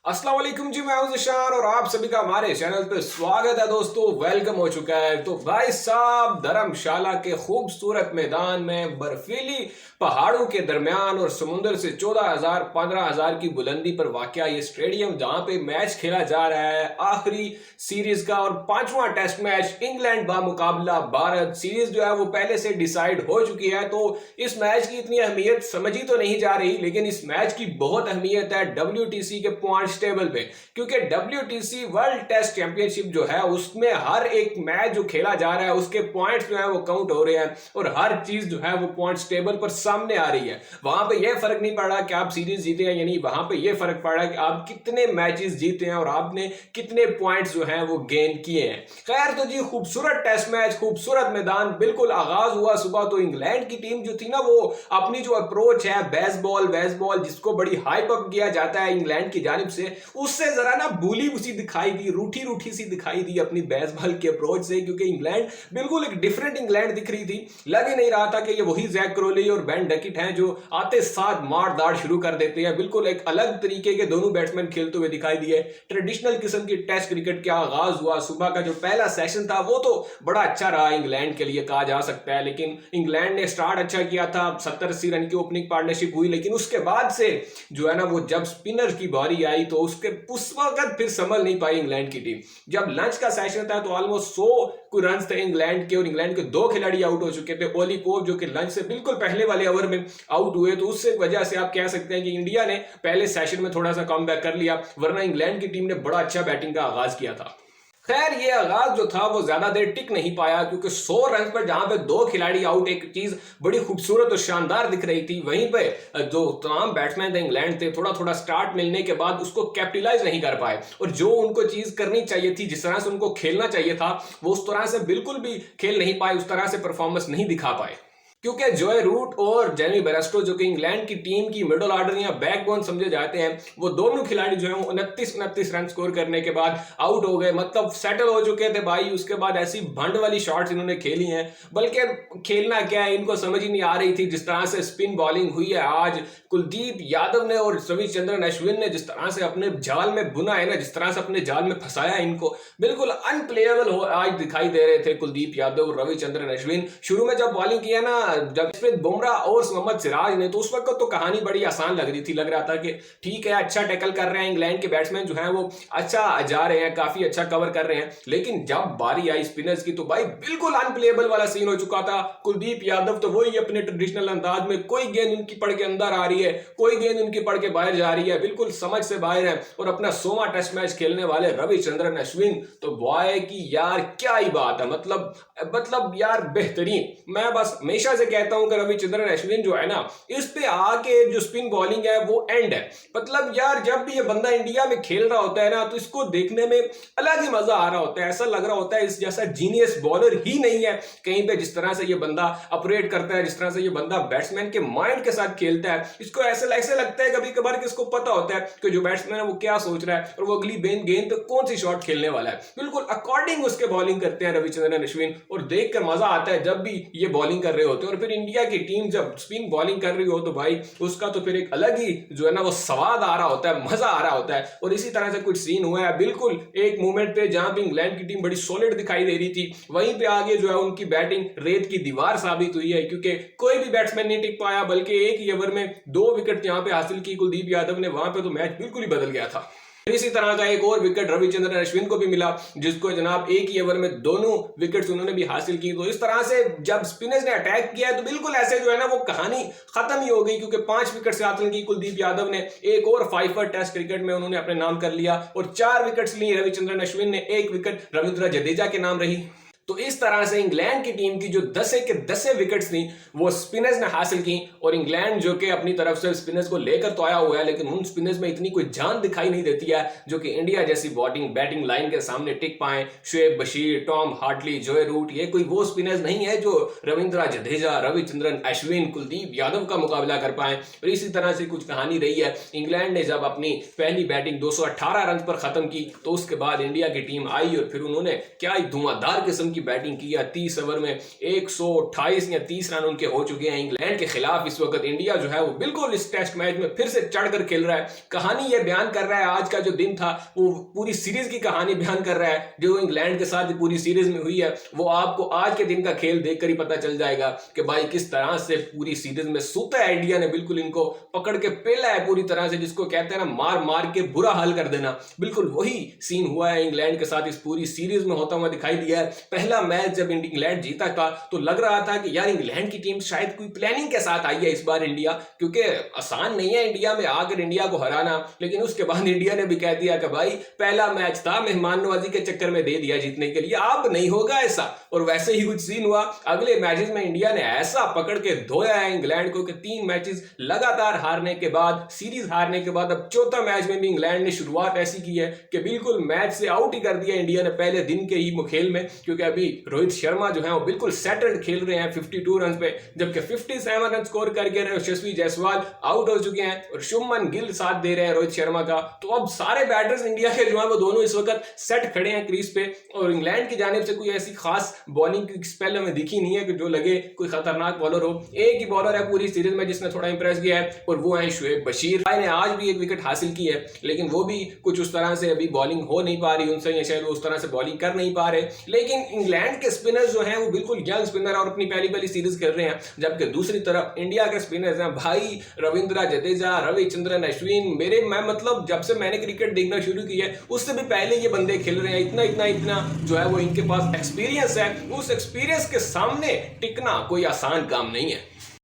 अस्सलाम वालेकुम जी, मैं हूं ज़िशान और आप सभी का हमारे चैनल पे स्वागत है। दोस्तों वेलकम हो चुका है। तो भाई साहब, धर्मशाला के खूबसूरत मैदान में बर्फीली पहाड़ों के दरमियान और समुद्र से 14,000 15,000 की बुलंदी पर वाक़या ये स्टेडियम जहां पे मैच खेला जा रहा है, आखिरी सीरीज का और पांचवां टेस्ट मैच इंग्लैंड बा मुकाबला भारत। सीरीज जो है वो पहले से डिसाइड हो चुकी है, तो इस मैच की इतनी अहमियत समझी तो नहीं जा रही, लेकिन इस मैच की बहुत अहमियत है WTC के पॉइंट्स टेबल पे, क्योंकि WTC वर्ल्ड टेस्ट चैंपियनशिप जो है उसमें हर एक मैच जो खेला जा रहा है उसके पॉइंट्स जो है वो काउंट हो रहे हैं और हर चीज जो है वो पॉइंट्स टेबल पर सामने आ रही है। वहां पे यह फर्क नहीं पड़ रहा कि आप सीरीज जीते हैं, यानी वहां पे यह फर्क पड़ रहा है कि आप कितने मैचेस जीते हैं और आपने कितने पॉइंट्स जो हैं वो गेन किए हैं। खैर तो जी, खूबसूरत टेस्ट मैच, खूबसूरत मैदान। बिल्कुल आगाज हुआ सुबह तो इंग्लैंड की टीम जो थी ना, वो अपनी जो अप्रोच है बेसबॉल जिसको बड़ी हाइप अप किया जाता है इंग्लैंड की जानिब से, उससे जरा ना भूली सी दिखाई दी, रूठी रूठी सी दिखाई दी अपनी बेसबॉल के अप्रोच से, क्योंकि इंग्लैंड बिल्कुल एक डिफरेंट इंग्लैंड दिख रही थी। लग ही नहीं रहा था कि ये वही जैक क्रोली और बेन डकिट हैं जो आते साथ मार दाड़ शुरू कर देते हैं। बिल्कुल एक अलग तरीके के दोनों बैट्समैन खेलते हुए दिखाई दिए। ट्रेडिशनल किस्म की टेस्ट क्रिकेट का आगाज हुआ। सुबह का जो पहला सेशन था वो तो बड़ा अच्छा रहा इंग्लैंड के लिए, कहा जा सकता है। लेकिन इंग्लैंड ने स्टार्ट अच्छा किया था, 70-80 रन की ओपनिंग पार्टनरशिप हुई, लेकिन उसके बाद से जो है ना वो जब स्पिनर की बारी आई तो उस वक्त फिर संभल नहीं पाई इंग्लैंड की टीम। जब लंच का सेशन था तो ऑलमोस्ट 100 रन थे इंग्लैंड के, और इंग्लैंड के दो खिलाड़ी आउट हो चुके थे। ओली पोप जो कि लंच से बिल्कुल पहले वाले ओवर में आउट हुए, तो उससे वजह से आप कह सकते हैं कि इंडिया ने पहले सेशन में थोड़ा सा कम बैक कर लिया, वरना इंग्लैंड की टीम ने बड़ा अच्छा बैटिंग का आगाज किया था। खैर ये आगाज जो था वो ज्यादा देर टिक नहीं पाया, क्योंकि 100 रन पर जहां पे दो खिलाड़ी आउट एक चीज बड़ी खूबसूरत और शानदार दिख रही थी, वहीं पे जो तमाम बैट्समैन थे इंग्लैंड थे थोड़ा थोड़ा स्टार्ट मिलने के बाद उसको कैपिटलाइज नहीं कर पाए, और जो उनको चीज करनी चाहिए थी, जिस तरह से उनको खेलना चाहिए था, वो उस तरह से बिल्कुल भी खेल नहीं पाए, उस तरह से परफॉर्मेंस नहीं दिखा पाए। क्योंकि जोए रूट और जेमी बेरेस्टो जो कि इंग्लैंड की टीम की मिडल ऑर्डर या बैकबोन समझे जाते हैं, वो दोनों खिलाड़ी जो है 29 रन स्कोर करने के बाद आउट हो गए, मतलब सेटल हो चुके थे भाई। उसके बाद ऐसी भंड वाली शॉट्स इन्होंने खेली हैं, बल्कि खेलना क्या है इनको समझ ही नहीं आ रही थी। जिस तरह से स्पिन बॉलिंग हुई है आज, कुलदीप यादव ने और रविचंद्रन अश्विन ने जिस तरह से अपने जाल में बुना है ना, जिस तरह से अपने जाल में फंसाया इनको, बिल्कुल अनप्लेएबल आज दिखाई दे रहे थे कुलदीप यादव और रविचंद्रन अश्विन। शुरू में जब बॉलिंग किया ना जसप्रीत बुमराह और मोहम्मद सिराज ने, तो उस वक्त तो कहानी बड़ी आसान लग रही थी, लग रहा था कि ठीक है अच्छा टैकल कर रहे हैं इंग्लैंड के बैट्समैन जो हैं वो अच्छा जा रहे हैं, काफी अच्छा कवर कर रहे हैं। लेकिन जब बारी आई स्पिनर्स की तो भाई बिल्कुल अनप्लेएबल वाला सीन हो चुका था। कुलदीप यादव तो वही अपने ट्रेडिशनल अंदाज में, कोई गेंद उनकी पड़ के अंदर आ रही है, कोई गेंद उनकी पड़ के बाहर जा रही है, बिल्कुल समझ से बाहर है। और अपना 100वां टेस्ट मैच खेलने वाले रविचंद्रन अश्विन तो बॉय की यार क्या ही बात है, मतलब यार बेहतरीन। मैं बस हमेशा से कहता हूं कि रविचंद्रन अश्विन जो है ना, इस पे आके जो स्पिन बॉलिंग है वो एंड है। मतलब यार जब भी ये बंदा इंडिया में खेल रहा होता है ना, तो इसको देखने में अलग ही मजा आ रहा होता है। ऐसा लग रहा होता है इस जैसा जीनियस बॉलर ही नहीं है कहीं पे, जिस तरह से ये बंदा ऑपरेट करता है, जिस तरह से ये बंदा बैट्समैन के माइंड के साथ खेलता है। इसको ऐसे लगता है कभी कभार कि इसको पता होता है कि जो बैट्समैन है वो क्या सोच रहा है और वो अगली गेंद तो कौन सी शॉट खेलने वाला है। बिल्कुल अकॉर्डिंग उसके बॉलिंग करते हैं रविचंद्रन अश्विन, और देखकर मजा आता है जब भी ये बॉलिंग कर रहे होते हैं। और फिर इंडिया की टीम जब स्पिन बॉलिंग कर रही हो तो भाई उसका तो फिर एक अलग ही जो है ना वो स्वाद आ रहा होता है, मजा आ रहा होता है। और इसी तरह से कुछ सीन हुआ है बिल्कुल एक मोमेंट पे जहां पे इंग्लैंड की टीम बड़ी सॉलिड दिखाई दे रही थी, वहीं पे आगे जो है उनकी बैटिंग रेत की दीवार साबित हुई है, क्योंकि कोई भी बैट्समैन नहीं टिक पाया, बल्कि एक ही ओवर में 2 विकेट यहां पे हासिल की कुलदीप यादव ने, वहां पे तो मैच बिल्कुल ही बदल गया था। इसी तरह का एक और विकेट रविचंद्रन अश्विन को भी मिला, जिसको जनाब एक ही ओवर में दोनों विकेट्स उन्होंने भी हासिल की। तो इस तरह से जब स्पिनर्स ने अटैक किया तो बिल्कुल ऐसे जो है ना वो कहानी खत्म ही हो गई, क्योंकि 5 विकेट हासिल की कुलदीप यादव ने, एक और 5 टेस्ट क्रिकेट में उन्होंने अपने नाम कर लिया, और 4 विकेट्स ली रविचंद्रन अश्विन ने, 1 विकेट रविंद्र जडेजा के नाम रही। तो इस तरह से इंग्लैंड की टीम की जो 10 के 10 विकेट्स थी वो स्पिनर्स ने हासिल की, और इंग्लैंड जो कि अपनी तरफ से स्पिनर्स को लेकर तो आया हुआ है, लेकिन उन स्पिनर्स में इतनी कोई जान दिखाई नहीं देती है जो कि इंडिया जैसी बैटिंग लाइन के सामने टिक पाए। शुएब बशीर, टॉम हार्टली, जोए रूट, ये कोई वो स्पिनर्स नहीं है जो रविंद्र जडेजा, रविचंद्रन अश्विन, कुलदीप यादव का मुकाबला कर पाए। और इसी तरह से कुछ कहानी रही है। इंग्लैंड ने जब अपनी पहली बैटिंग 218 रन पर खत्म की, तो उसके बाद इंडिया की टीम आई और फिर उन्होंने क्या धुआंधार किस्म की बैटिंग किया, 30 ओवर में 128 या 30 रन उनके हो चुके हैं। इंग्लैंड के खिलाफ इस वक्त इंडिया जो है वो बिल्कुल इस टेस्ट मैच में फिर से चढ़कर खेल रहा है। कहानी ये बयान कर रहा है, आज का जो दिन था वो पूरी सीरीज की कहानी बयान कर रहा है। जो इंग्लैंड के साथ पूरी सीरीज में हुई है वो आपको आज के दिन का खेल देखकर ही पता चल जाएगा कि भाई किस तरह से पूरी सीरीज में सूता है इंडिया ने, बिल्कुल इनको पकड़ के पेला है पूरी तरह से, जिसको कहते हैं ना मार मार के बुरा हाल कर देना। बिल्कुल वही सीन हुआ है इंग्लैंड के साथ इस पूरी सीरीज में होता हुआ दिखाई दिया है। पहला मैच जब इंग्लैंड जीता था तो लग रहा था कि यार इंग्लैंड की टीम शायद कोई प्लानिंग के साथ आई है इस बार इंडिया, क्योंकि आसान नहीं है इंडिया में आकर इंडिया को हराना। लेकिन उसके बाद इंडिया ने भी कह दिया कि भाई पहला मैच था, मेहमान नवाजी के चक्कर में दे दिया जीतने के लिए, अब नहीं होगा ऐसा। और वैसे ही कुछ सीन हुआ। अगले मैचेस में इंडिया ने ऐसा पकड़ के धोया है इंग्लैंड को कि 3 मैचेस लगातार हारने के बाद, सीरीज हारने के बाद अब चौथा मैच में भी इंग्लैंड ने शुरुआत ऐसी की है कि बिल्कुल मैच से आउट ही कर दिया इंडिया ने पहले दिन के ही खेल में। क्योंकि अभी रोहित शर्मा जो है वो बिल्कुल सेटल्ड खेल रहे हैं 52 रन पे, जबकि 57 रन स्कोर करके यशस्वी जायसवाल आउट हो चुके हैं और शुभमन गिल साथ दे रहे हैं रोहित शर्मा का। तो अब सारे बैटर्स इंडिया के जो है वो दोनों इस वक्त सेट खड़े हैं क्रीज पे, और इंग्लैंड की जानिब से कोई ऐसी खास बॉलिंग की स्पेल हमें दिखी नहीं है कि जो लगे कोई खतरनाक बॉलर हो। एक ही बॉलर है पूरी सीरीज में जिसने थोड़ा इंप्रेस किया है और वो है शुएब बशीर। ने आज भी एक विकेट हासिल की है, लेकिन वो भी कुछ उस तरह से अभी बॉलिंग हो नहीं पा रही उनसे, या शायद वो उस तरह से बॉलिंग कर नहीं पा रहे। लेकिन इंग्लैंड के स्पिनर्स जो हैं वो बिल्कुल यंग स्पिनर और अपनी पहली सीरीज खेल रहे हैं, जबकि दूसरी तरफ इंडिया के स्पिनर्स हैं भाई रविंद्र जडेजा, रविचंद्रन अश्विन। मैं मतलब जब से मैंने क्रिकेट देखना शुरू किया है उससे भी पहले ये बंदे खेल रहे हैं। इतना जो है वो इनके पास एक्सपीरियंस है। उस एक्सपीरियंस के सामने टिकना कोई आसान काम नहीं है।